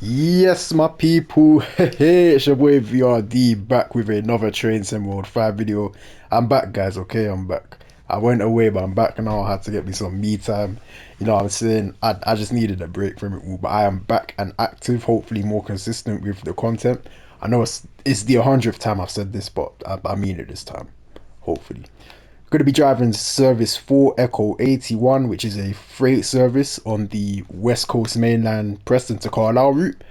Yes, my people. Hey, it's your boy VRD back with another Train Sim World 5 video. I'm back, guys. Okay, I'm back. I went away, but I'm back now. I had to get me some me time. You know what I'm saying? I just needed a break from it all, but I am back and active, hopefully more consistent with the content. I know it's the 100th time I've said this, but I mean it this time. Hopefully. Going to be driving service 4 Echo 81, which is a freight service on the West Coast mainland Preston to Carlisle route.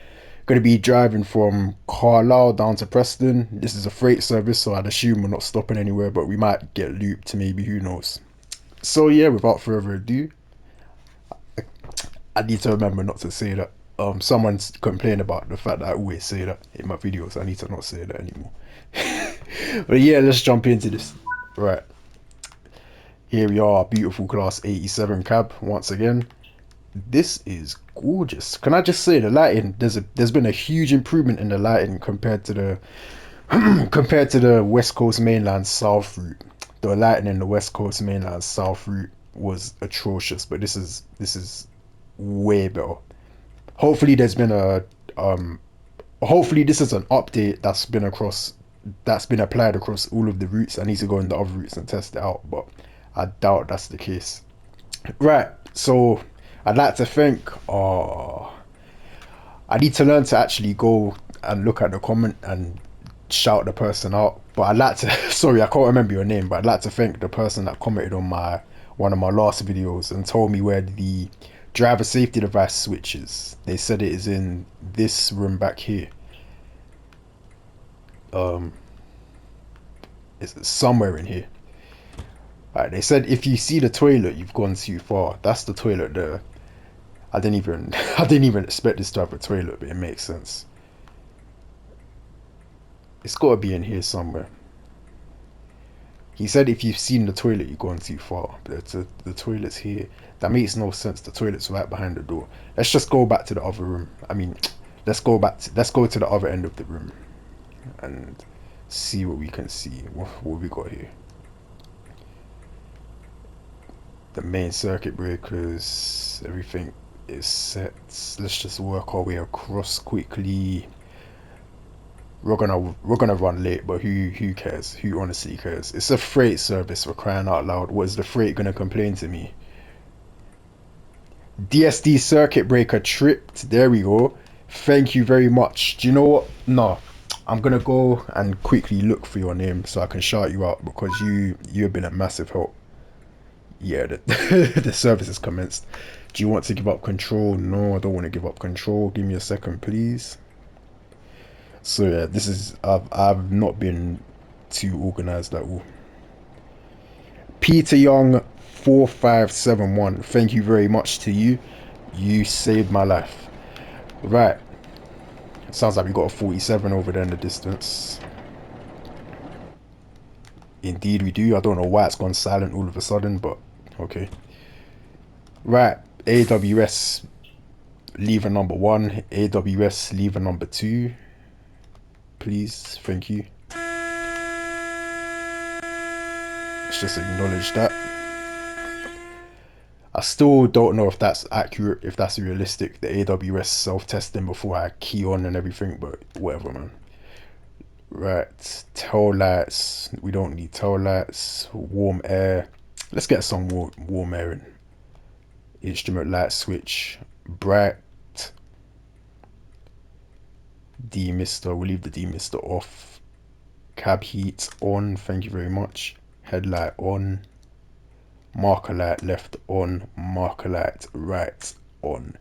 Going to be driving from Carlisle down to Preston. This is a freight service, so I'd assume we're not stopping anywhere, but we might get looped maybe, who knows. So yeah, without further ado, I need to remember not to say that. Someone's complained about the fact that I always say that in my videos. I need to not say that anymore. But yeah, let's jump into this. Right. Here we are, beautiful class 87 cab once again. This is gorgeous. Can I just say the lighting? There's been a huge improvement in the lighting compared to the compared to the West Coast mainland South route. The lighting in the West Coast mainland South route was atrocious, but this is way better. Hopefully, there's been a um. Hopefully, this is an update that's been applied across all of the routes. I need to go in the other routes and test it out, but I doubt that's the case. Right, so I'd like to think, I need to learn to actually go and look at the comment and shout the person out. But I'd like to, sorry, I can't remember your name, but I'd like to thank the person that commented on my one of my last videos and told me where the driver safety device switch is. They said it is in this room back here. Um, it's somewhere in here. Right, they said if you see the toilet, you've gone too far. That's the toilet there. I didn't even I didn't even expect this to have a toilet, but it makes sense. It's got to be in here somewhere. He said if you've seen the toilet, you've gone too far. But the toilet's here. That makes no sense. The toilet's right behind the door. Let's just go back to the other room. I mean, let's go to the other end of the room and see what we can see. What we got here? The main circuit breakers, everything is set. Let's just work our way across quickly. We're gonna run late, but who cares? Who honestly cares? It's a freight service, for crying out loud. What is the freight gonna complain to me? DSD circuit breaker tripped. There we go. Thank you very much. Do you know what? No, I'm gonna go and quickly look for your name so I can shout you out because you've been a massive help. Yeah, the service has commenced. Do you want to give up control? No, I don't want to give up control. Give me a second, please. So yeah, this is I've not been too organized at all. Peter Young 4571. Thank you very much to you. You saved my life. Right. Sounds like we got a 47 over there in the distance. Indeed we do. I don't know why it's gone silent all of a sudden, but okay. Right. AWS lever number 1. AWS lever number 2. Please. Thank you. Let's just acknowledge that. I still don't know if that's accurate, if that's realistic, the AWS self-testing before I key on and everything, but whatever, man. Right, tail lights. We don't need tail lights. Warm air. Let's get some warm air in. Instrument light switch. Bright. Demister. We'll leave the demister off. Cab heat on. Thank you very much. Headlight on. Marker light left on. Marker light right on.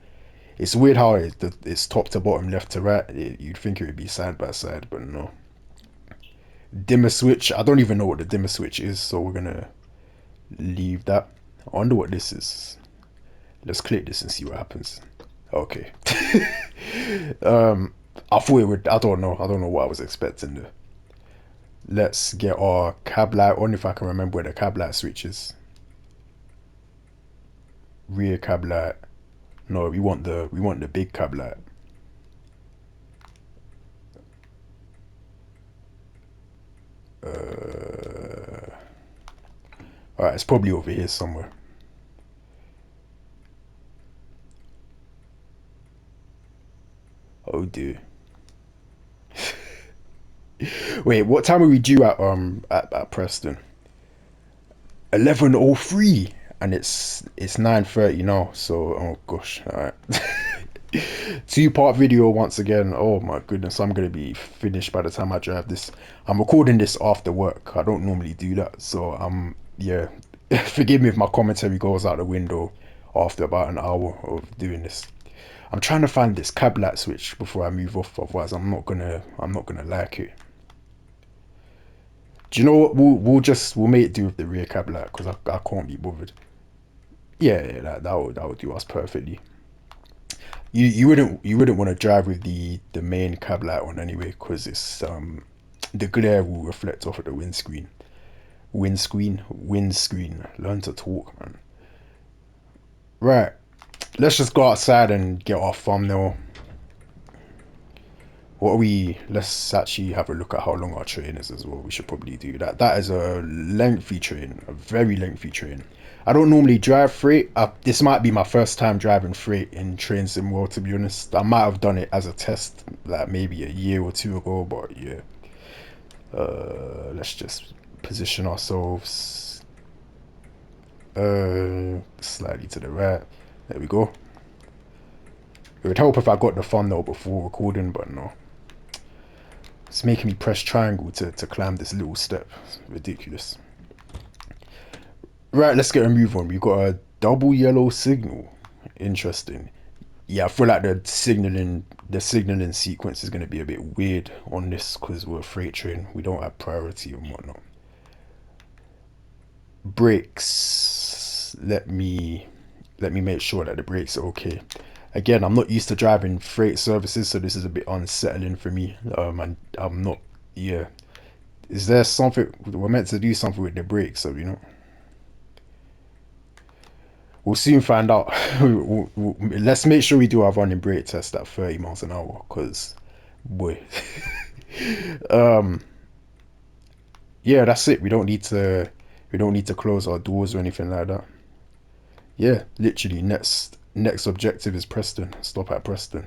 It's weird how it's top to bottom, left to right. You'd think it would be side by side, but no. Dimmer switch. I don't even know what the dimmer switch is, so we're gonna leave that. I wonder what this is. Let's click this and see what happens. Okay. I thought it would. I don't know. I don't know what I was expecting there. Let's get our cab light on if I can remember where the cab light switch is. Rear cab light. No, we want the big cab light. Alright, it's probably over here somewhere. Oh dear. Wait, what time are we due at Preston? 11:03, and it's 9:30 now. So oh gosh, all right. Two-part video once again. Oh my goodness, I'm gonna be finished by the time I drive this. I'm recording this after work. I don't normally do that, so yeah. Forgive me if my commentary goes out the window after about an hour of doing this. I'm trying to find this cab light switch before I move off. Otherwise, I'm not gonna like it. Do you know what? We'll make do with the rear cab light because I can't be bothered. Yeah, that would do us perfectly. You wouldn't want to drive with the main cab light on anyway because it's the glare will reflect off of the windscreen. Learn to talk, man. Right, let's just go outside and get our thumbnail. What are we? Let's actually have a look at how long our train is as well. We should probably do that. That is a lengthy train, a very lengthy train. I don't normally drive freight. This might be my first time driving freight in train sim world, to be honest. I might have done it as a test, like maybe a year or two ago, but yeah. Let's just position ourselves slightly to the right. There we go. It would help if I got the thumbnail before recording, but no. It's making me press triangle to climb this little step. It's ridiculous. Right, let's get a move on. We've got a double yellow signal. Interesting. Yeah, I feel like the signaling sequence is going to be a bit weird on this because we're a freight train. We don't have priority and whatnot. Brakes. Let me make sure that the brakes are okay. Again, I'm not used to driving freight services, so this is a bit unsettling for me. And I'm not. Yeah. Is there something we're meant to do something with the brakes? So we'll soon find out. Let's make sure we do our running brake test at 30 miles an hour, cause boy, um, yeah, that's it. We don't need to close our doors or anything like that. Yeah, literally. Next objective is Preston. Stop at Preston.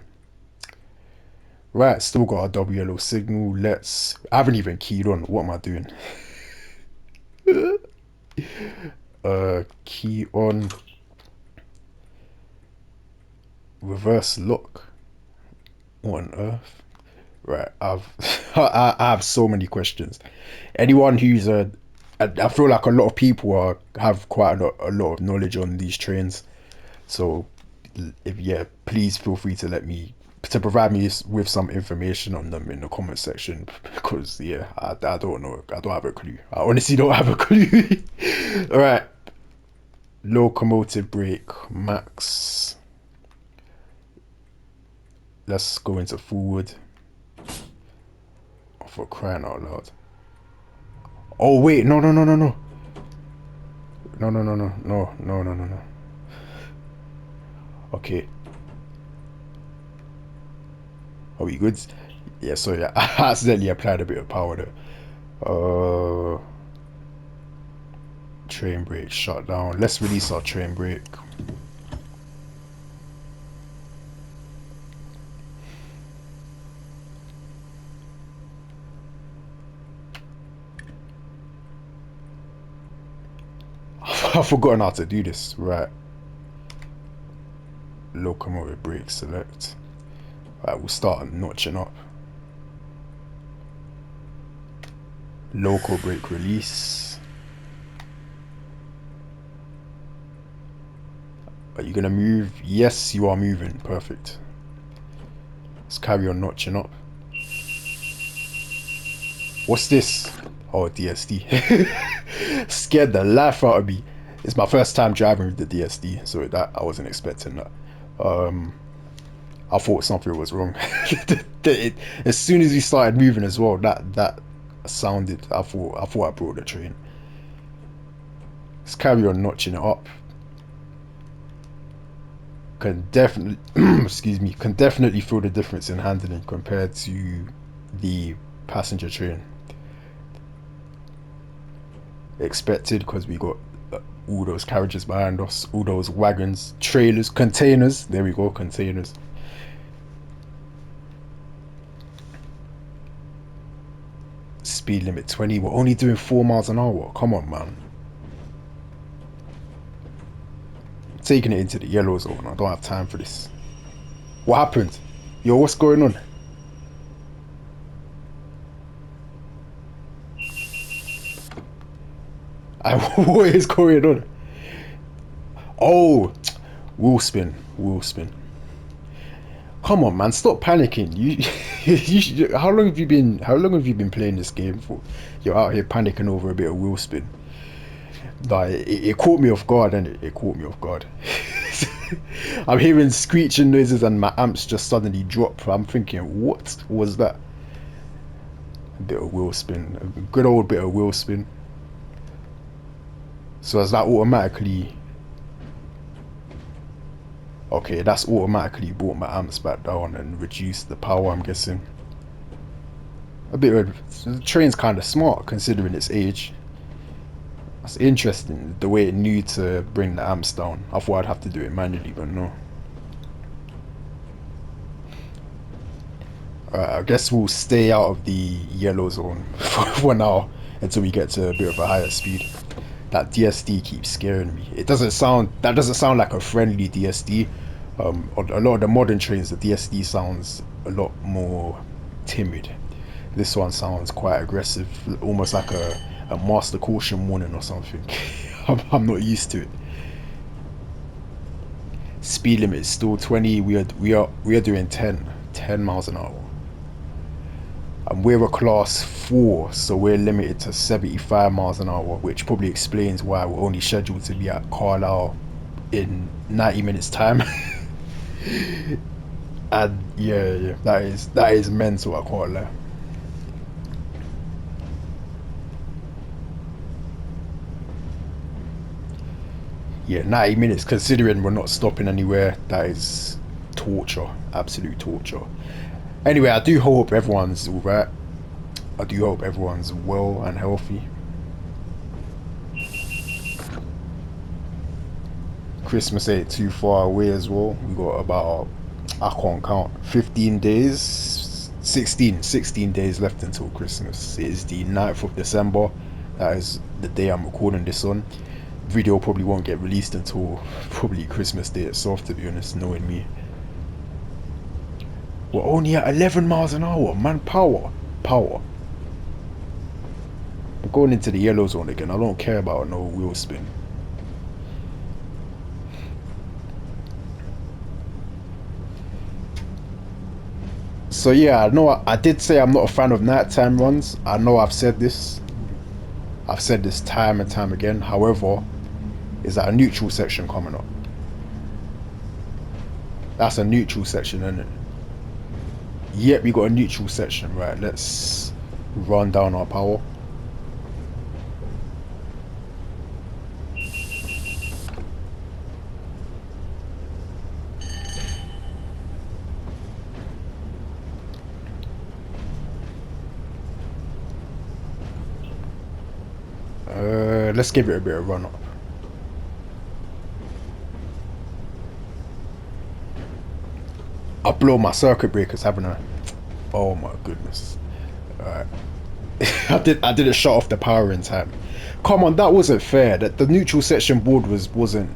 Right, still got our double yellow signal. I haven't even keyed on. What am I doing? Key on. Reverse lock. What on earth? Right, I have so many questions. Anyone who's I feel like a lot of people have quite a lot of knowledge on these trains. So if yeah, please feel free to provide me with some information on them in the comment section because yeah, I don't know. I don't have a clue. I honestly don't have a clue. All right, locomotive brake max. Let's go into forward. Oh, for crying out loud. Oh wait, no. Okay, are we good? Yeah, so yeah, I accidentally applied a bit of power there. Train brake shut down. Let's release our train brake. I've forgotten how to do this. Right, locomotive brake select. Right, we'll start notching up. Local brake release. Are you gonna move? Yes, you are moving. Perfect. Let's carry on notching up. What's this? Oh, DSD. Scared the life out of me. It's my first time driving with the DSD, so that I wasn't expecting that. I thought something was wrong. As soon as you started moving as well, that sounded. I thought I brought the train. Let's carry on notching it up. Can definitely, excuse me, can definitely feel the difference in handling compared to the passenger train. Expected because we got all those carriages behind us, all those wagons, trailers, containers. There we go, containers. speed limit 20. We're only doing 4 miles an hour. Come on, man. I'm taking it into the yellow zone. I don't have time for this. What happened? Yo, what's going on? What is going on? Oh, wheel spin. Wheel spin. Come on, man! Stop panicking. How long have you been? How long have you been playing this game for? You're out here panicking over a bit of wheel spin. Like it caught me off guard, and it caught me off guard. I'm hearing screeching noises, and my amps just suddenly drop. I'm thinking, what was that? A bit of wheel spin, a good old bit of wheel spin. So is that automatically? Okay, that's automatically brought my amps back down and reduced the power, I'm guessing. A bit of... The train's kind of smart considering its age. That's interesting, the way it knew to bring the amps down. I thought I'd have to do it manually, but no. Alright, I guess we'll stay out of the yellow zone for now until we get to a bit of a higher speed. That DSD keeps scaring me. That doesn't sound like a friendly DSD. A lot of the modern trains, the DSD sounds a lot more timid. This one sounds quite aggressive, almost like a master caution warning or something. I'm not used to it. Speed limit is still 20. We are doing 10 miles an hour. And we're a class 4, so we're limited to 75 miles an hour, which probably explains why we're only scheduled to be at Carlisle in 90 minutes time. And yeah, that is mental at Carlisle. Yeah, 90 minutes, considering we're not stopping anywhere, that is torture, absolute torture. Anyway, I do hope everyone's alright. I do hope everyone's well and healthy. Christmas ain't too far away as well. We got about, I can't count, 15 days, 16 days left until Christmas. It is the 9th of December. That is the day I'm recording this on. Video probably won't get released until probably Christmas Day itself, to be honest, knowing me. We're only at 11 miles an hour, man. Power. I'm going into the yellow zone again. I don't care about no wheel spin. So yeah, I know I did say I'm not a fan of nighttime runs. I know I've said this. I've said this time and time again. However, is that a neutral section coming up? That's a neutral section, isn't it? Yep, we got a neutral section. Right, let's run down our power. Let's give it a bit of run up. I blow my circuit breakers, haven't I? Oh my goodness. Alright. I didn't shut off the power in time. Come on, that wasn't fair. That the neutral section board wasn't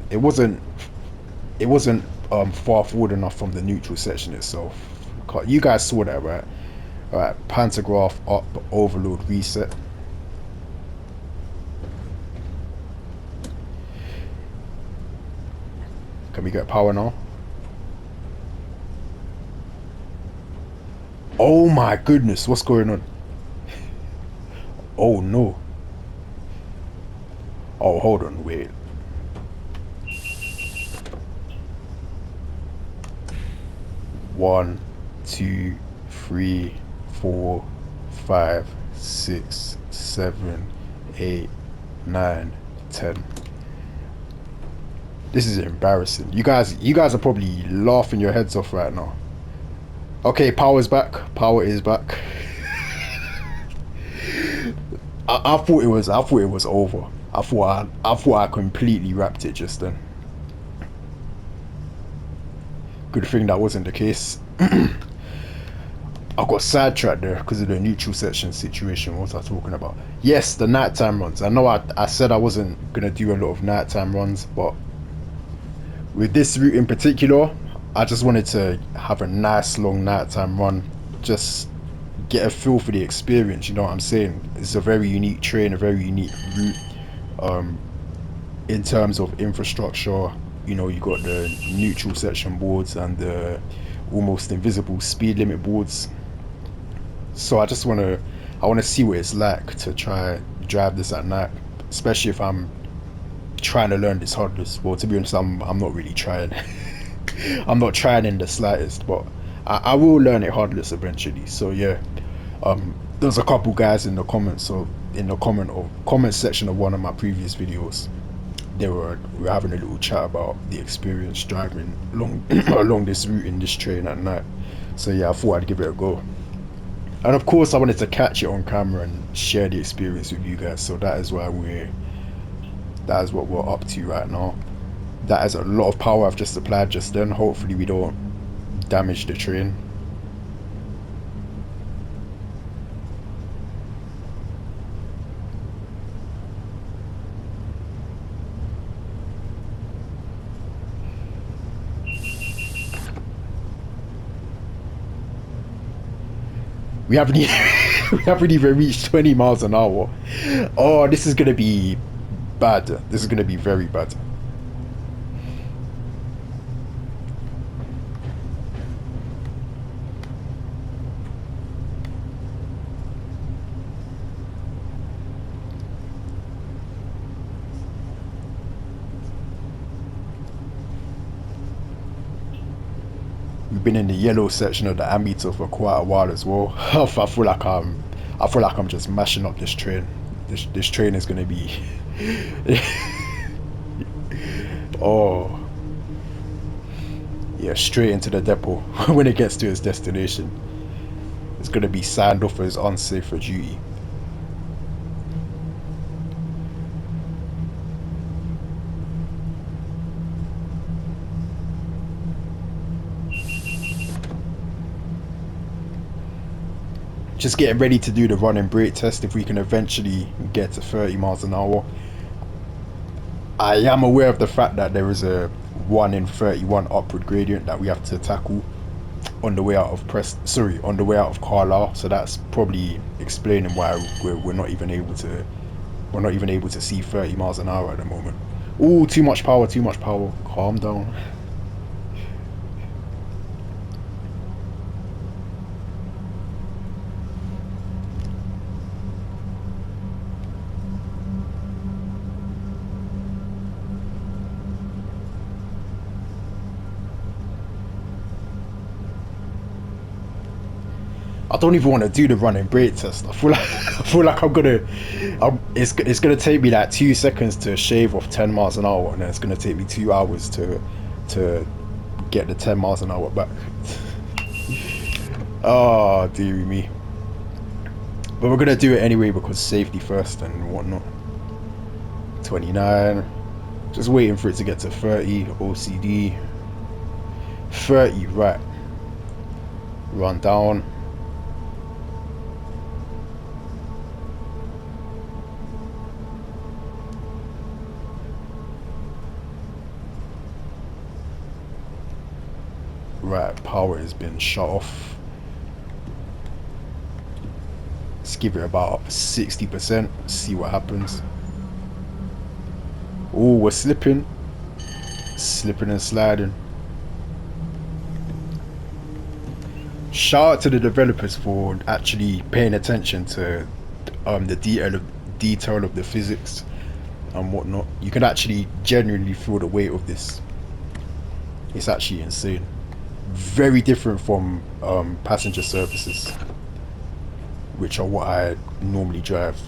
far forward enough from the neutral section itself. You guys saw that, right? Alright, pantograph up, overload reset. Can we get power now? Oh my goodness, what's going on? Oh no. Oh, hold on, wait. One, 2, 3, 4, 5, 6, 7, 8, 9, 10. This is embarrassing. You guys are probably laughing your heads off right now. Okay, power's back. Power is back. I thought it was over. I thought I completely wrapped it just then. Good thing that wasn't the case. I got sidetracked there because of the neutral section situation. What was I talking about? Yes, the nighttime runs. I know I said I wasn't gonna do a lot of nighttime runs, but with this route in particular, I just wanted to have a nice long nighttime run, just get a feel for the experience. You know what I'm saying? It's a very unique train, a very unique route. Um, in terms of infrastructure, you know, you got the neutral section boards and the almost invisible speed limit boards. So I want to see what it's like to try drive this at night, especially if I'm trying to learn this HUD-Less. Well, to be honest, I'm not really trying. I'm not trying in the slightest, but I will learn it HUD-Less eventually. So yeah, there's a couple guys in the comments, so in the comment section of one of my previous videos, we were having a little chat about the experience driving along along this route in this train at night. So yeah, I thought I'd give it a go. And of course, I wanted to catch it on camera and share the experience with you guys. So that is what we're up to right now. That is a lot of power I've just applied just then. Hopefully, we don't damage the train. We haven't even, we haven't even reached 20 miles an hour. Oh, this is gonna be bad. This is gonna be very bad. We've been in the yellow section of the ammeter for quite a while as well. I feel like I'm just mashing up this train. This train is gonna be oh yeah, straight into the depot when it gets to its destination. It's gonna be signed off as unsafe for duty. Just getting ready to do the run and brake test if we can eventually get to 30 miles an hour. I am aware of the fact that there is a 1 in 31 upward gradient that we have to tackle on the way out of on the way out of Carlisle. So that's probably explaining why we're not even able to see 30 miles an hour at the moment. Oh, too much power, too much power. Calm down. I don't even want to do the run and brake test. I feel like it's gonna take me like 2 seconds to shave off 10 miles an hour, and then it's gonna take me 2 hours to get the 10 miles an hour back. Oh, dearie me. But we're gonna do it anyway because safety first and whatnot. 29. Just waiting for it to get to 30. OCD. 30. Right. Run down. Right, power has been shut off. Let's give it about 60%. See what happens. Oh, we're slipping and sliding. Shout out to the developers for actually paying attention to the detail of the physics and whatnot. You can actually genuinely feel the weight of this. It's actually insane. Very different from passenger services, which are what I normally drive.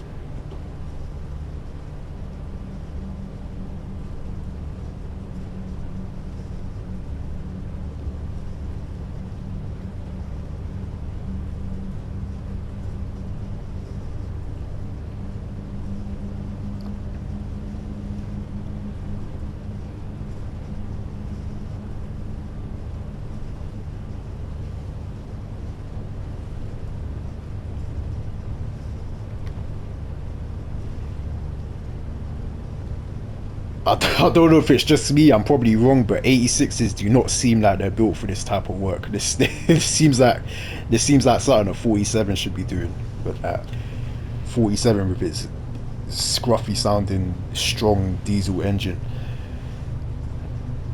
I don't know if it's just me. I'm probably wrong, but 86s do not seem like they're built for this type of work. This seems like something a 47 should be doing, but 47 with its scruffy sounding strong diesel engine.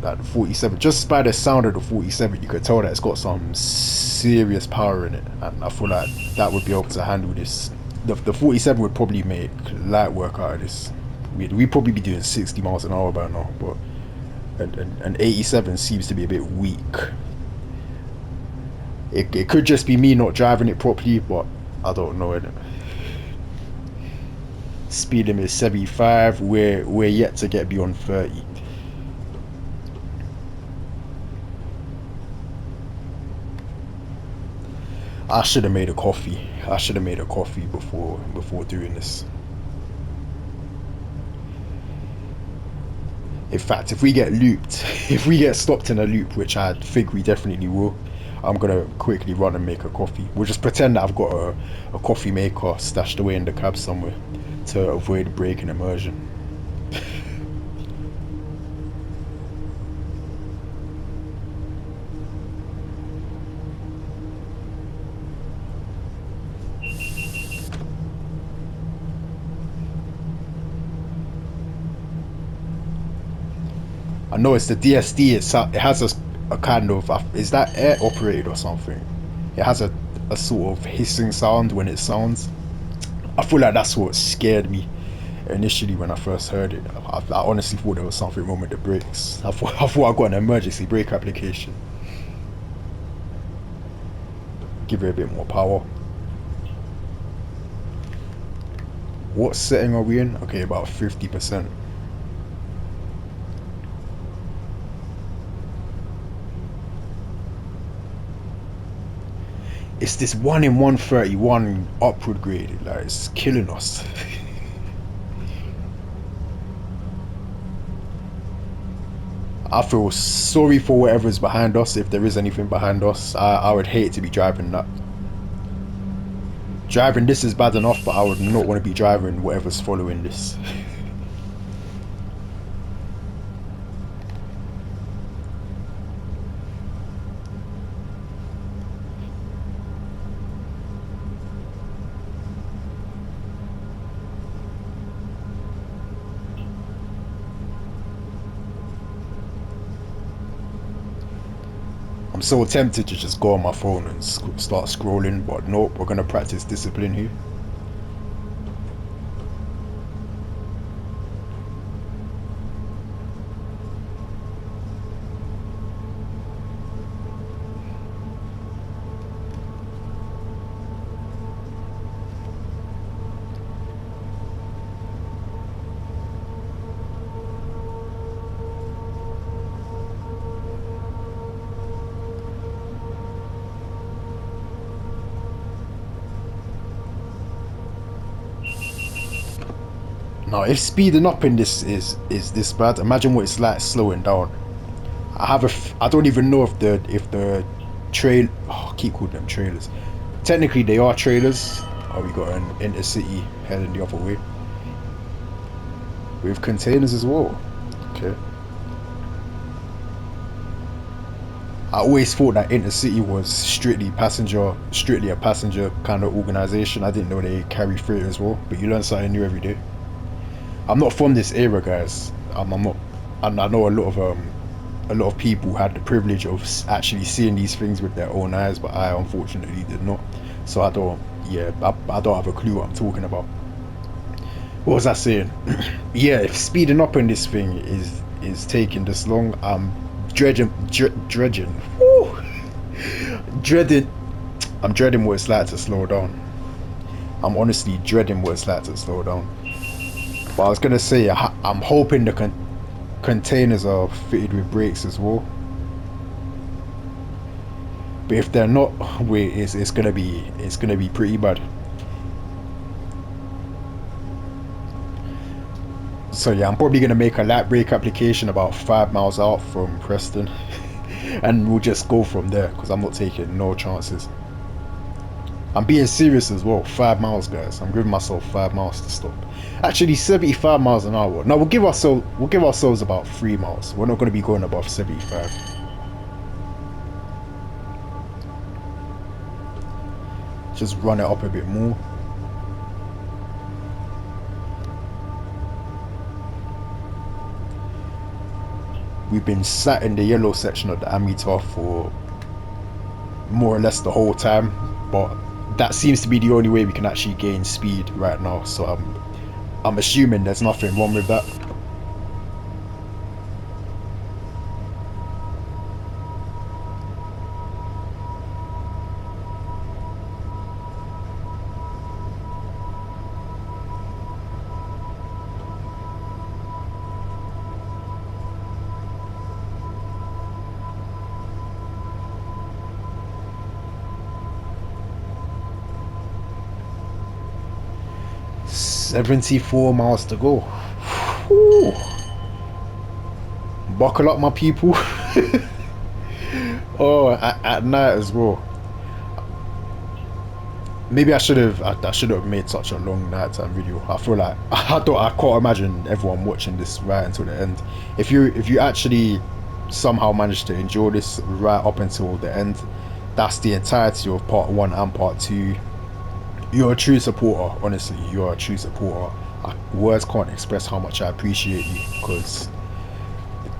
Like the 47, just by the sound of the 47, you could tell that it's got some serious power in it, and I feel like that would be able to handle this. The 47 would probably make light work out of this. We'd probably be doing 60 miles an hour by now, but an 87 seems to be a bit weak. It could just be me not driving it properly, but I don't know it. Speed limit is 75. We're yet to get beyond 30. I should have made a coffee. I should have made a coffee before doing this. In fact, if we get looped, if we get stopped in a loop, which I think we definitely will, I'm gonna quickly run and make a coffee. We'll just pretend that I've got a coffee maker stashed away in the cab somewhere to avoid braking immersion. I know it's the DSD. It has a kind of, is that air operated or something? It has a sort of hissing sound when it sounds. I feel like that's what scared me initially when I first heard it. I honestly thought there was something wrong with the brakes. I thought I got an emergency brake application. Give it a bit more power. What setting are we in? Okay, about 50%. It's this 1 in 131 upward grade, like it's killing us. I feel sorry for whatever's behind us, if there is anything behind us. I would hate to be driving that. Driving this is bad enough, but I would not want to be driving whatever's following this. I'm so tempted to just go on my phone and start scrolling, but nope, we're gonna practice discipline here. Now, if speeding up in this is this bad, imagine what it's like slowing down. I don't even know if the trail, oh, I keep calling them trailers. Technically, they are trailers. Oh, we got an intercity heading the other way with containers as well. Okay. I always thought that intercity was strictly a passenger kind of organization. I didn't know they carry freight as well. But you learn something new every day. I'm not from this era, guys. I'm not, and I know a lot of people had the privilege of actually seeing these things with their own eyes, but I unfortunately did not. So I don't have a clue what I'm talking about. What was I saying? Yeah, if speeding up in this thing is taking this long, I'm dreading. Woo! I'm dreading what it's like to slow down. I'm honestly dreading what it's like to slow down. But I was gonna say, I'm hoping the containers are fitted with brakes as well. But if they're not, wait, it's gonna be pretty bad. So yeah, I'm probably gonna make a light brake application about 5 miles out from Preston, and we'll just go from there because I'm not taking no chances. I'm being serious as well. 5 miles, guys. I'm giving myself 5 miles to stop. Actually, 75 miles an hour. No, we'll give ourselves about 3 miles. We're not going to be going above 75. Just run it up a bit more. We've been sat in the yellow section of the Amitar for more or less the whole time, but that seems to be the only way we can actually gain speed right now. So I'm assuming there's nothing wrong with that. $74 miles to go. Whew. Buckle up, my people. Oh, at night as well. Maybe I should have made such a long nighttime video. I feel like I can't imagine everyone watching this right until the end. If you actually somehow manage to enjoy this right up until the end, that's the entirety of part one and part two. You're a true supporter. Honestly, you're a true supporter. Words can't express how much I appreciate you, because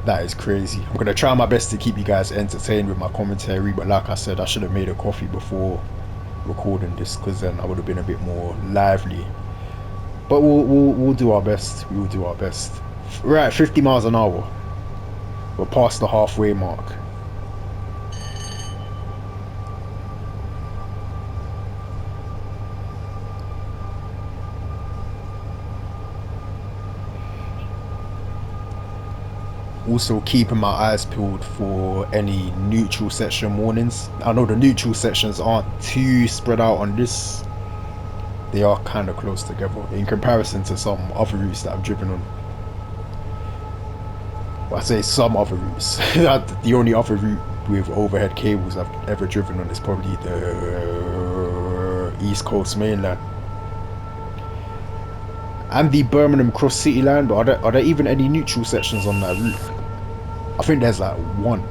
that is crazy. I'm gonna try my best to keep you guys entertained with my commentary, but like I said, I should have made a coffee before recording this, because then I would have been a bit more lively. But we'll do our best. We will do our best. Right, 50 miles an hour. We're past the halfway mark. Also keeping my eyes peeled for any neutral section warnings. I know the neutral sections aren't too spread out on this. They are kind of close together in comparison to some other routes that I've driven on. Well, I say some other routes. The only other route with overhead cables I've ever driven on is probably the East Coast mainland and the Birmingham Cross City line. But are there even any neutral sections on that route? I think there's like one.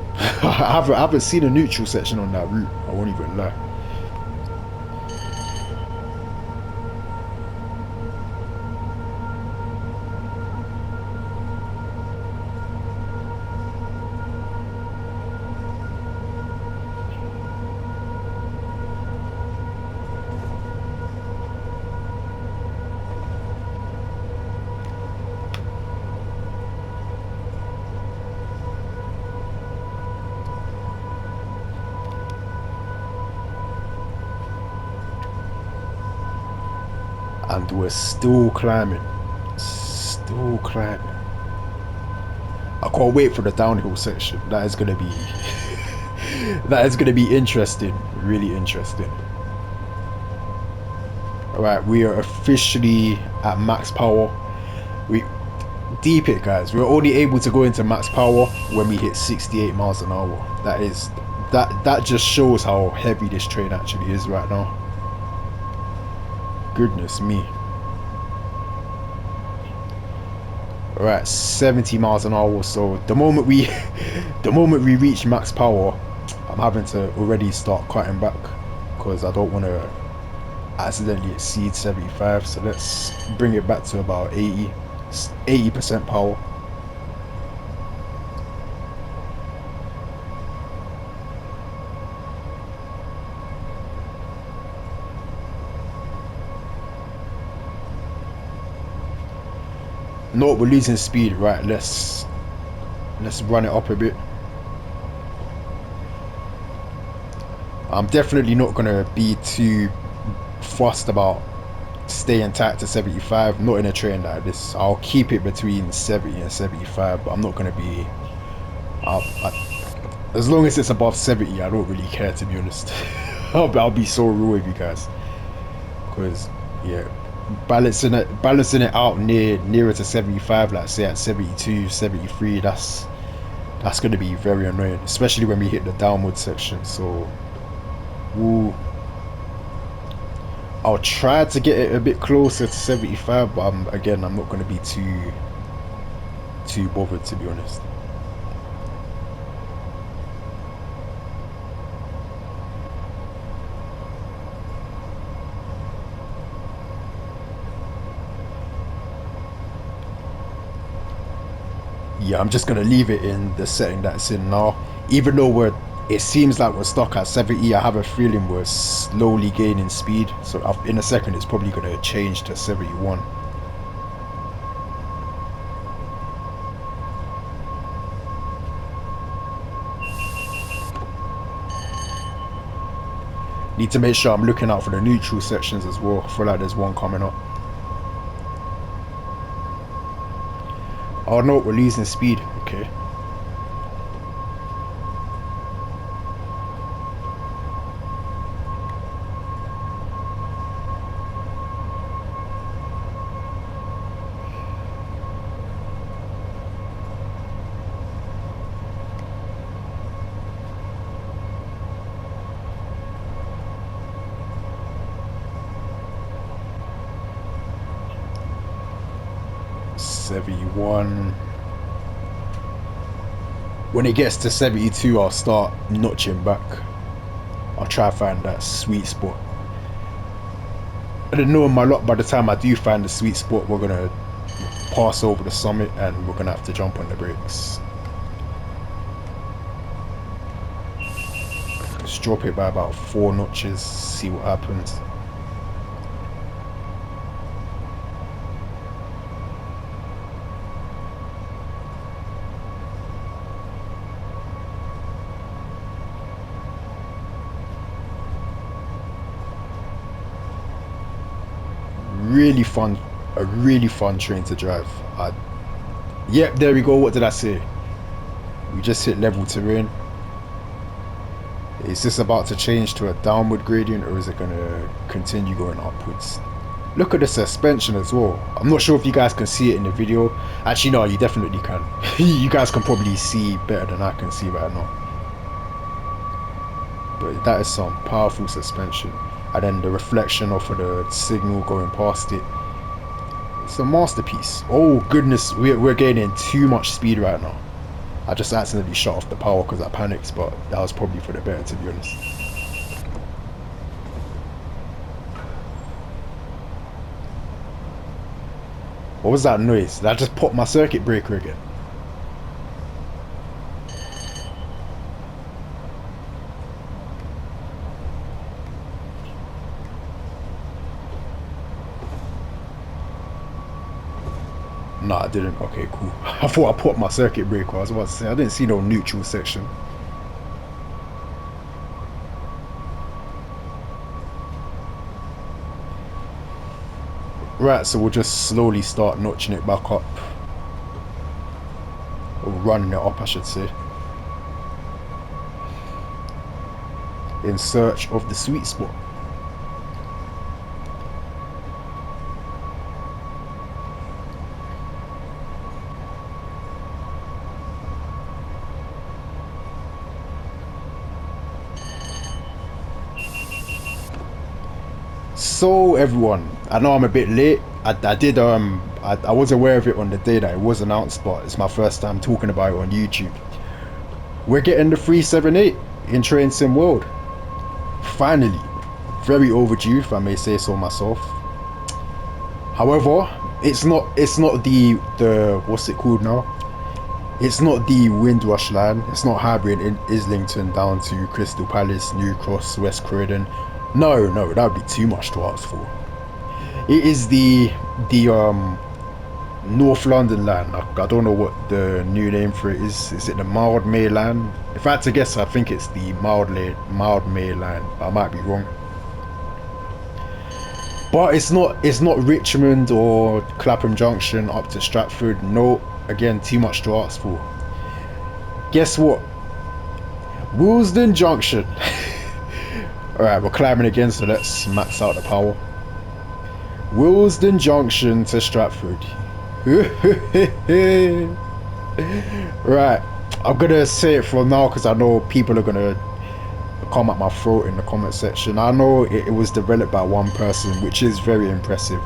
I haven't seen a neutral section on that route. I won't even lie. And we're still climbing. Still climbing. I can't wait for the downhill section. That is gonna be that is gonna be interesting. Really interesting. Alright, we are officially at max power. We deep it, guys. We're only able to go into max power when we hit 68 miles an hour. That just shows how heavy this train actually is right now. Goodness me. Alright, 70 miles an hour. So the moment we reach max power, I'm having to already start cutting back, because I don't want to accidentally exceed 75. So let's bring it back to about 80% power. No, we're losing speed. Right, let's run it up a bit. I'm definitely not gonna be too fussed about staying tight to 75. Not in a train like this. I'll keep it between 70 and 75, but I'm not gonna be as long as it's above 70, I don't really care, to be honest. I'll be so real with you guys, because yeah, balancing it out nearer to 75, like say at 72, 73, that's going to be very annoying, especially when we hit the downward section. So we'll I'll try to get it a bit closer to 75, but again, I'm not going to be too bothered, to be honest. Yeah, I'm just going to leave it in the setting that it's in now. Even though it seems like we're stuck at 70, I have a feeling we're slowly gaining speed. So in a second, it's probably going to change to 71. Need to make sure I'm looking out for the neutral sections as well. I feel like there's one coming up. Oh no, we're losing speed. Okay. '71. When it gets to 72, I'll start notching back. I'll try to find that sweet spot. I don't know my luck, by the time I do find the sweet spot, we're gonna pass over the summit and we're gonna have to jump on the brakes. Let's drop it by about 4 notches, see what happens. Really fun, a really fun train to drive. Yep, there we go. What did I say? We just hit level terrain. Is this about to change to a downward gradient, or is it going to continue going upwards? Look at the suspension as well. I'm not sure if you guys can see it in the video. Actually, no, you definitely can. You guys can probably see better than I can see right now. But that is some powerful suspension. And then the reflection off of the signal going past it. It's a masterpiece. Oh goodness, we're gaining too much speed right now. I just accidentally shut off the power because I panicked, but that was probably for the better, to be honest. What was that noise? Did I just pop my circuit breaker again? No, I didn't. Okay, cool. I thought I popped my circuit breaker. I was about to say, I didn't see no neutral section. Right, so we'll just slowly start notching it back up. Or running it up, I should say. In search of the sweet spot. So everyone, I know I'm a bit late. I was aware of it on the day that it was announced, but it's my first time talking about it on YouTube. We're getting the 378 in Train Sim World. Finally. Very overdue, if I may say so myself. However, it's not the what's it called now? It's not the Windrush line. It's not Highbury in Islington down to Crystal Palace, New Cross, West Croydon. No, that would be too much to ask for. It is the North London line. I don't know what the new name for it is. Is it the Mildmay line? If I had to guess, I think it's the Mildmay line. I might be wrong. But it's not Richmond or Clapham Junction up to Stratford. No, again, too much to ask for. Guess what? Willesden Junction. Alright, we're climbing again, so let's max out the power. Willesden Junction to Stratford. Right, I'm gonna say it from now because I know people are gonna come at my throat in the comment section. I know it was developed by one person, which is very impressive.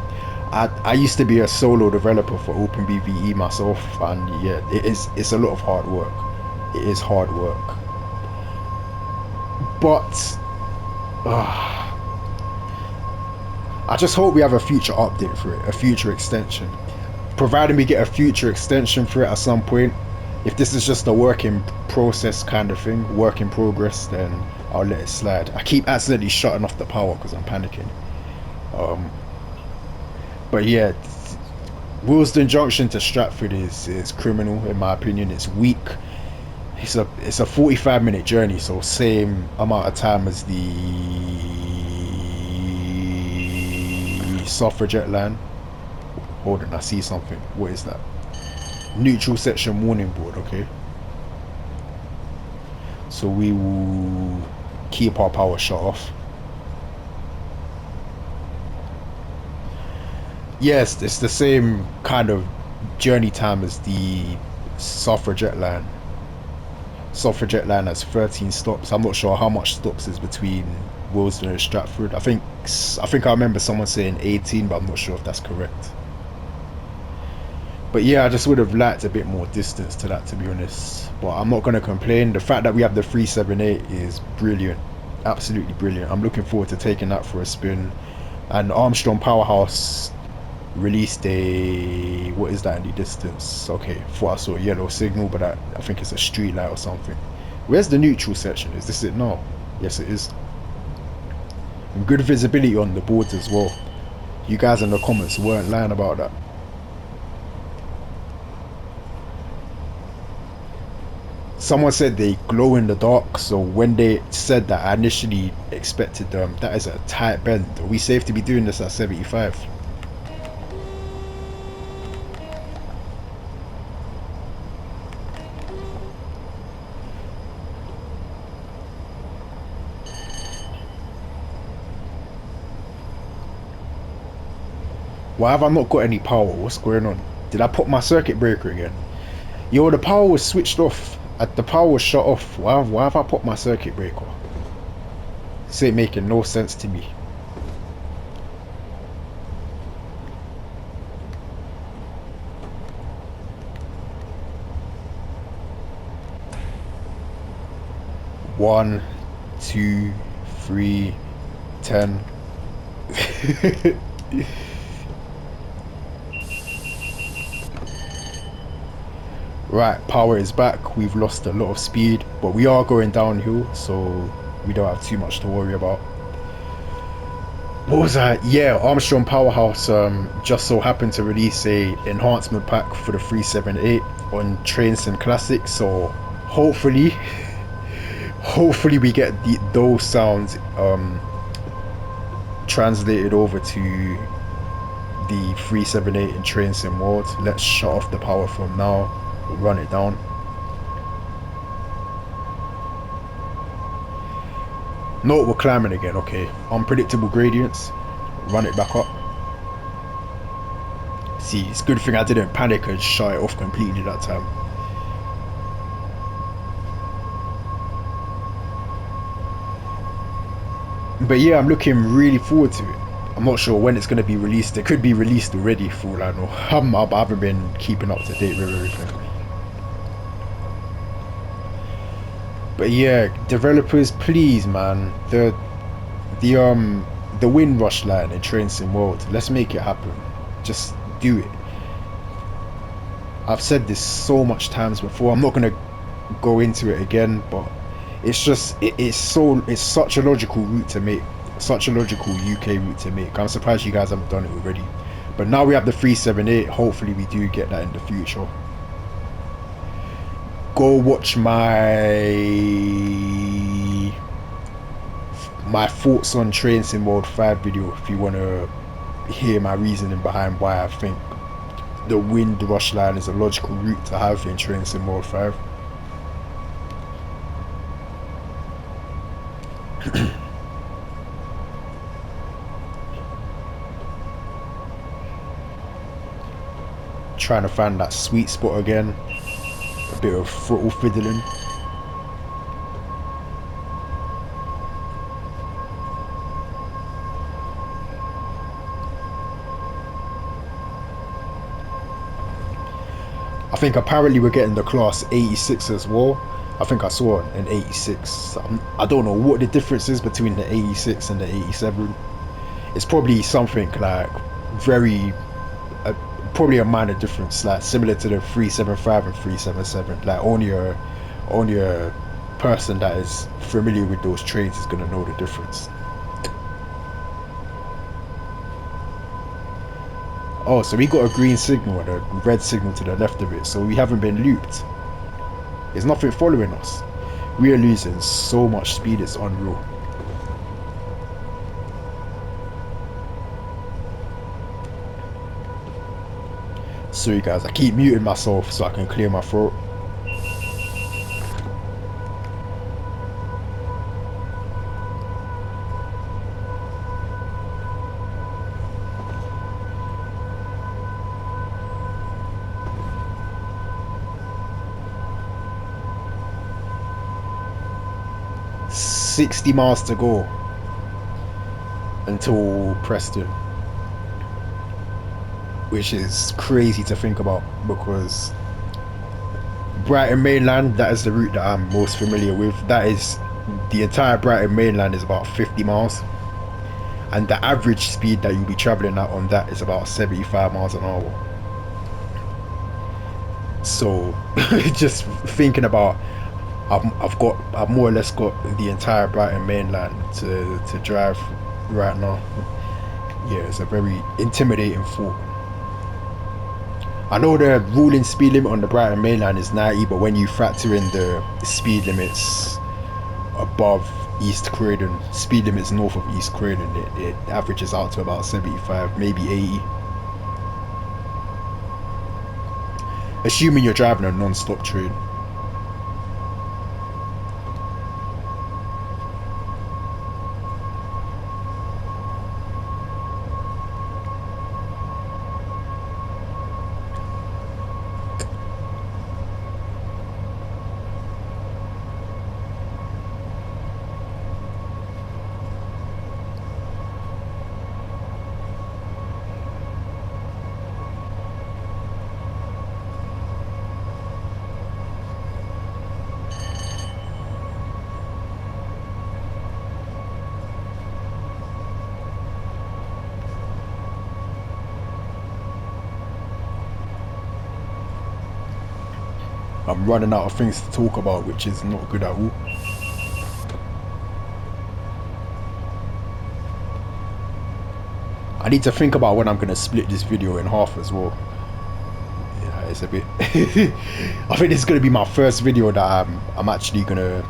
I used to be a solo developer for OpenBVE myself, and yeah, it's a lot of hard work. It is hard work, but I just hope we have a future update for it, a future extension. Providing we get a future extension for it at some point. If this is just a work in process kind of thing, work in progress, then I'll let it slide. I keep accidentally shutting off the power because I'm panicking. But yeah, Willesden Junction to Stratford is criminal in my opinion. It's weak. It's a 45-minute journey, so same amount of time as the suffragette line. Hold on, I see something. What is that? Neutral section warning board. Okay, so we will keep our power shut off. Yes, it's the same kind of journey time as the suffragette line. Suffragette line has 13 stops. I'm not sure how much stops is between Willesden and Stratford. I think I remember someone saying 18, but I'm not sure if that's correct. But yeah, I just would have liked a bit more distance to that, to be honest. But I'm not going to complain. The fact that we have the 378 is brilliant. Absolutely brilliant. I'm looking forward to taking that for a spin. And Armstrong Powerhouse released a... what is that in the distance? Okay, thought I saw a yellow signal, but I think it's a street light or something. Where's the neutral section? Is this it now? Yes, it is. And good visibility on the boards as well. You guys in the comments weren't lying about that. Someone said they glow in the dark, so when they said that, I initially expected that is a tight bend. Are we safe to be doing this at 75? Why have I not got any power? What's going on? Did I put my circuit breaker again? Yo, the power was switched off. The power was shut off. Why have I put my circuit breaker? This ain't making no sense to me. One, 2, 3, 10. Right, power is back. We've lost a lot of speed, but we are going downhill, so we don't have too much to worry about. What was that? Yeah, Armstrong Powerhouse just so happened to release a enhancement pack for the 378 on Train Sim Classic, so hopefully we get those sounds translated over to the 378 in Train Sim World. Let's shut off the power from now. Run it down. Note we're climbing again. Okay, unpredictable gradients. Run it back up. See, it's a good thing I didn't panic and shut it off completely that time. But yeah, I'm looking really forward to it. I'm not sure when it's going to be released. It could be released already, for all I know. I haven't been keeping up to date with everything. But yeah, developers, please, man, the Windrush line in Train Sim World, let's make it happen. Just do it. I've said this so much times before. I'm not gonna go into it again, but it's just it's such a logical route to make, such a logical UK route to make. I'm surprised you guys haven't done it already. But now we have the 378. Hopefully we do get that in the future. Go watch my thoughts on Train Sim World 5 video if you want to hear my reasoning behind why I think the Windrush line is a logical route to have in Train Sim World 5. Trying to find that sweet spot again. A bit of throttle fiddling. think apparently we're getting the class 86 as well. I think I saw an 86. I don't know what the difference is between the 86 and the 87. It's probably something like very, uh, probably a minor difference, like similar to the 375 and 377. Like only a person that is familiar with those trains is gonna know the difference. Oh, so we got a green signal and a red signal to the left of it, so we haven't been looped. There's nothing following us. We are losing so much speed, it's unreal. Sorry guys, I keep muting myself so I can clear my throat. $60 to go until Preston, which is crazy to think about because Brighton mainland, that is the route that I'm most familiar with. That is the entire Brighton mainland is about 50 miles, and the average speed that you'll be traveling at on that is about 75 miles an hour. So just thinking about, I've more or less got the entire Brighton mainland to drive right now. Yeah, it's a very intimidating thought. I know the ruling speed limit on the Brighton mainland is 90, but when you factor in the speed limits above East Croydon, speed limits north of East Croydon, it averages out to about 75, maybe 80. Assuming you're driving a non-stop train. I'm running out of things to talk about, which is not good at all. I need to think about when I'm going to split this video in half as well. Yeah, it's a bit... I think this is going to be my first video that I'm actually going to...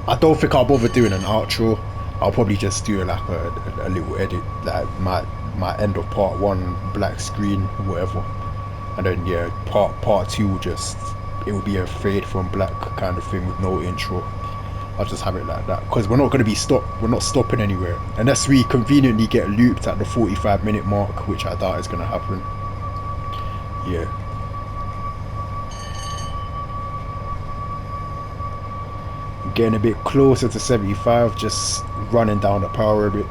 I don't think I'll bother doing an outro. I'll probably just do like a little edit, like my end of part one, black screen, whatever. And then yeah, part two will just, it will be a fade from black kind of thing with no intro. I'll just have it like that because we're not going to be we're not stopping anywhere unless we conveniently get looped at the 45-minute mark, which I doubt is going to happen. Yeah, getting a bit closer to 75, just running down the power a bit.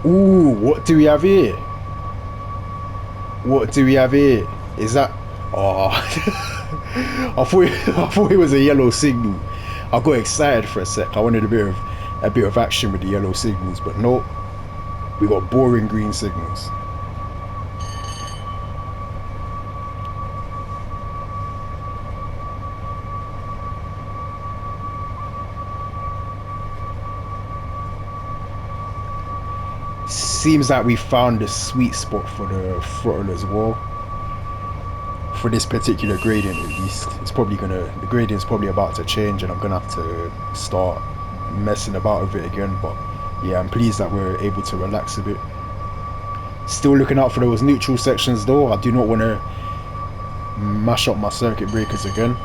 Ooh, what do we have here? What do we have here? Is that? Oh, I thought it was a yellow signal. I got excited for a sec. I wanted a bit of action with the yellow signals, but no, we got boring green signals. Seems like we found the sweet spot for the throttle as well. For this particular gradient at least. The gradient's probably about to change and I'm gonna have to start messing about with it again, but yeah, I'm pleased that we're able to relax a bit. Still looking out for those neutral sections though. I do not want to mash up my circuit breakers again.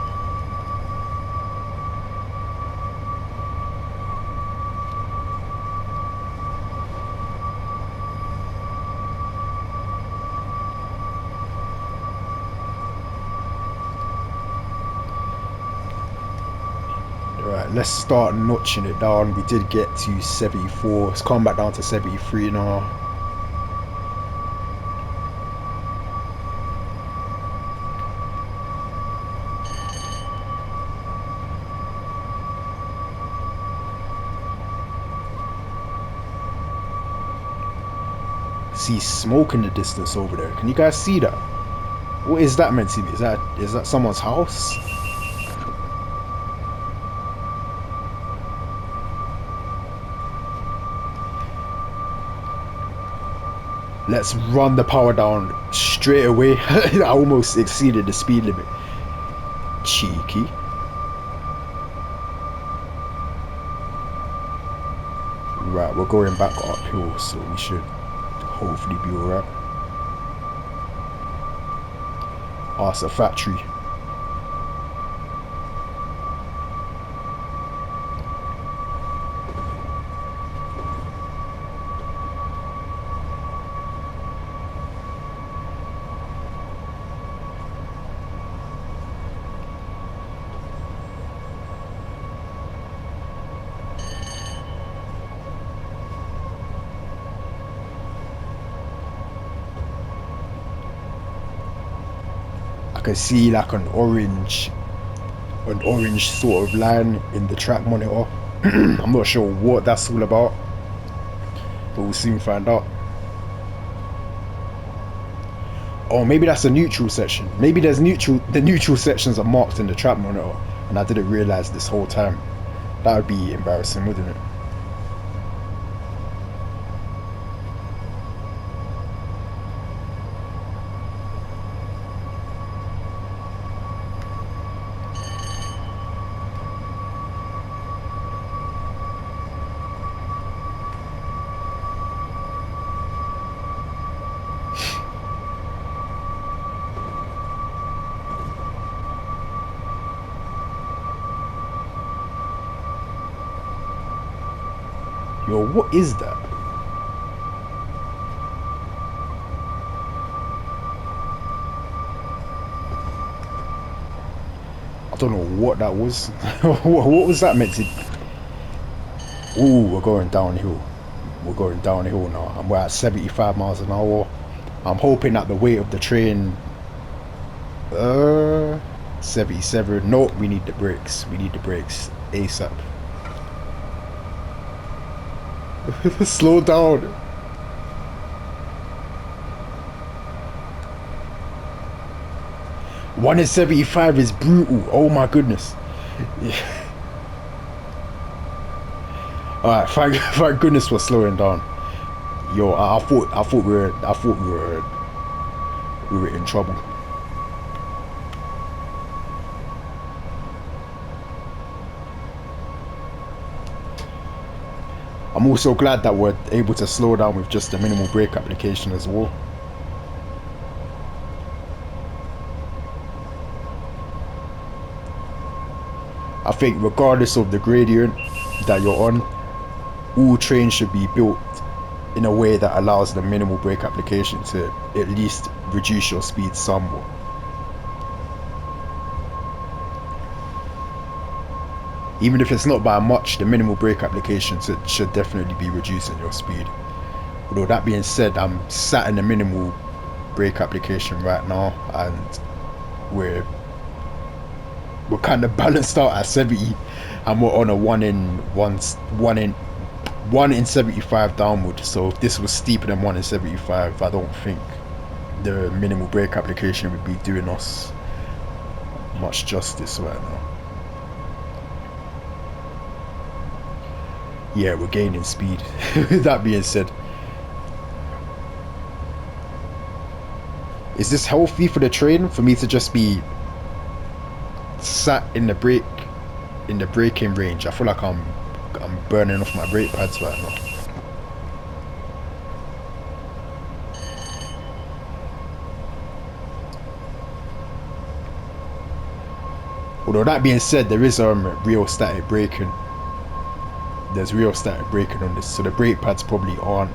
Right, let's start notching it down. We did get to 74. It's come back down to 73 now. See smoke in the distance over there. Can you guys see that? What is that meant to be? Is that someone's house? Let's run the power down straight away. I almost exceeded the speed limit. Cheeky. Right, we're going back uphill, so we should hopefully be alright. Oh, it's a factory. I can see like an orange sort of line in the track monitor. I'm not sure what that's all about, but we'll soon find out. Oh, maybe that's a neutral section. Maybe the neutral sections are marked in the track monitor and I didn't realize this whole time. That would be embarrassing, wouldn't it? Yo, what is that? I don't know what that was. What was that meant to be? Ooh, we're going downhill. We're going downhill now. And we're at 75 miles an hour. I'm hoping that the weight of the train... 77. No, we need the brakes. We need the brakes ASAP. Slow down. 1 in 75 is brutal. Oh my goodness. Yeah. Alright, thank goodness we're slowing down. Yo, I thought we were in trouble. I'm also glad that we're able to slow down with just a minimal brake application as well. I think regardless of the gradient that you're on, all trains should be built in a way that allows the minimal brake application to at least reduce your speed somewhat. Even if it's not by much, the minimal brake application should definitely be reducing your speed. Although that being said, I'm sat in the minimal brake application right now, and we're we're kind of balanced out at 70, and we're on a one in 75 downward. So if this was steeper than 1 in 75, I don't think the minimal brake application would be doing us much justice right now. Yeah, we're gaining speed. That being said, is this healthy for the train for me to just be sat in the braking range? I feel like I'm burning off my brake pads right now. Although that being said, there is real static braking. There's real static braking on this, so the brake pads probably aren't.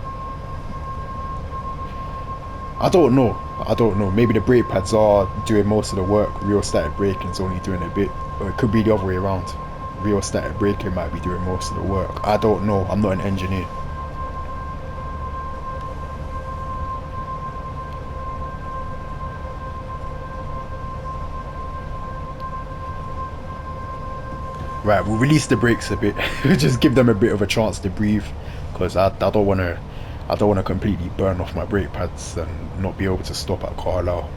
I don't know. I don't know. Maybe the brake pads are doing most of the work. Real static braking's only doing a bit. Or it could be the other way around. Real static braking might be doing most of the work. I don't know. I'm not an engineer. Right, we'll release the brakes a bit. Just give them a bit of a chance to breathe, because I don't want to completely burn off my brake pads and not be able to stop at Carlisle.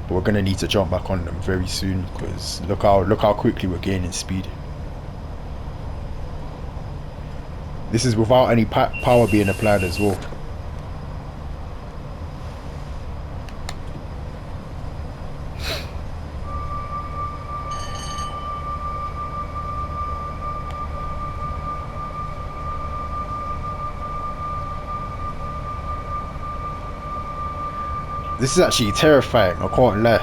But we're gonna need to jump back on them very soon, because look how quickly we're gaining speed. This is without any power being applied as well. This is actually terrifying, I can't lie.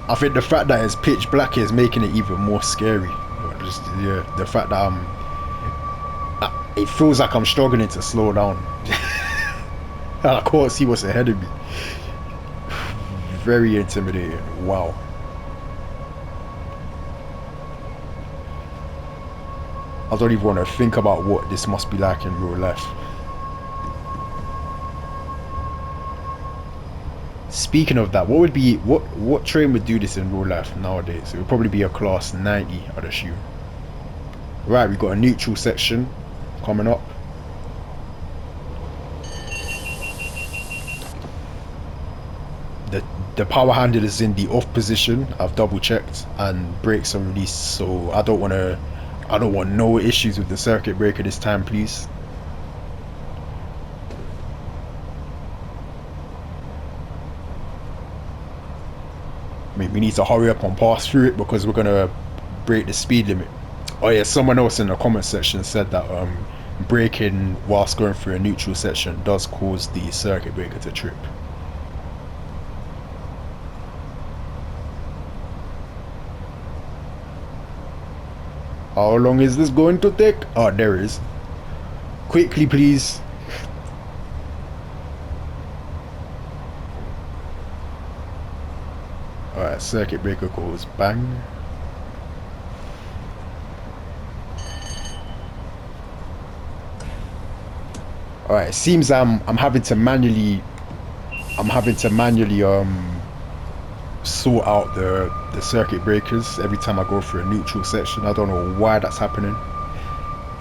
I think the fact that it's pitch black is making it even more scary. Just, yeah, the fact that it feels like I'm struggling to slow down. And I can't see what's ahead of me. Very intimidating, wow. I don't even want to think about what this must be like in real life. Speaking of that, what train would do this in real life nowadays? It would probably be a class 90, I'd assume. Right, we've got a neutral section coming up. The power handle is in the off position. I've double checked, and brakes are released. So I don't want no issues with the circuit breaker this time, please. I mean, we need to hurry up and pass through it because we're gonna break the speed limit. Oh yeah, someone else in the comment section said that braking whilst going through a neutral section does cause the circuit breaker to trip. How long is this going to take? Oh, there it is. Quickly, please. Alright, circuit breaker goes bang. Alright, it seems I'm having to manually sort out the circuit breakers every time I go through a neutral section. I don't know why that's happening.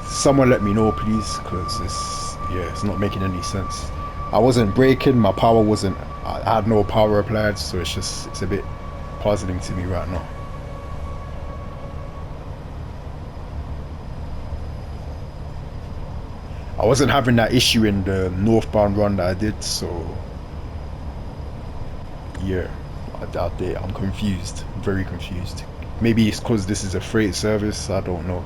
Someone let me know, please, because it's not making any sense. I wasn't braking, my power wasn't, I had no power applied, so it's a bit puzzling to me right now. I wasn't having that issue in the northbound run that I did, so yeah, I'm confused, very confused. Maybe it's because this is a freight service, I don't know.